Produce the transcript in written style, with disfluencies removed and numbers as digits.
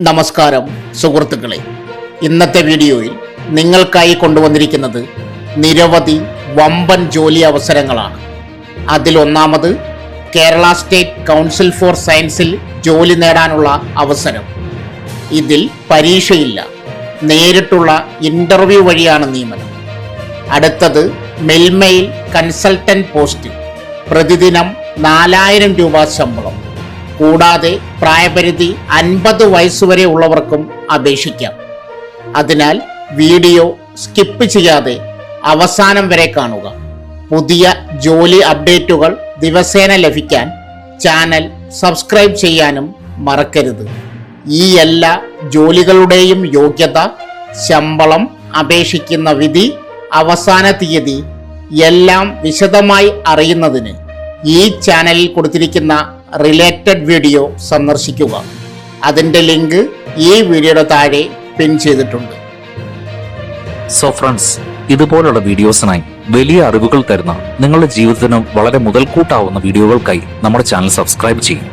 നമസ്കാരം സുഹൃത്തുക്കളെ, ഇന്നത്തെ വീഡിയോയിൽ നിങ്ങൾക്കായി കൊണ്ടുവന്നിരിക്കുന്നത് നിരവധി വമ്പൻ ജോലി അവസരങ്ങളാണ്. അതിലൊന്നാമത് കേരള സ്റ്റേറ്റ് കൗൺസിൽ ഫോർ സയൻസിൽ ജോലി നേടാനുള്ള അവസരം. ഇതിൽ പരീക്ഷയില്ല, നേരിട്ടുള്ള ഇൻ്റർവ്യൂ വഴിയാണ് നിയമനം. അടുത്തത് മെൽമയിൽ കൺസൾട്ടന്റ് പോസ്റ്റ്, പ്രതിദിനം 4000 രൂപ ശമ്പളം. കൂടാതെ പ്രായപരിധി 50 വയസ്സുവരെ ഉള്ളവർക്കും അപേക്ഷിക്കാം. അതിനാൽ വീഡിയോ സ്കിപ്പ് ചെയ്യാതെ അവസാനം വരെ കാണുക. പുതിയ ജോലി അപ്ഡേറ്റുകൾ ദിവസേന ലഭിക്കാൻ ചാനൽ സബ്സ്ക്രൈബ് ചെയ്യാനും മറക്കരുത്. ഈ എല്ലാ ജോലികളുടെയും യോഗ്യത, ശമ്പളം, അപേക്ഷിക്കുന്ന വിധി, അവസാന തീയതി എല്ലാം വിശദമായി അറിയുന്നതിന് ഈ ചാനലിൽ കൊടുത്തിരിക്കുന്ന റിലേറ്റഡ് വീഡിയോ സന്ദർശിക്കുക. അതിൻ്റെ ലിങ്ക് ഈ വീഡിയോയുടെ താഴെ പിൻ ചെയ്തിട്ടുണ്ട്. സോ ഫ്രണ്ട്സ്, ഇതുപോലുള്ള വീഡിയോസിനായി വലിയ അറിവുകൾ തരുന്ന നിങ്ങളുടെ ജീവിതത്തിനും വളരെ മുതൽക്കൂട്ടാവുന്ന വീഡിയോകൾക്കായി നമ്മുടെ ചാനൽ സബ്സ്ക്രൈബ് ചെയ്യും.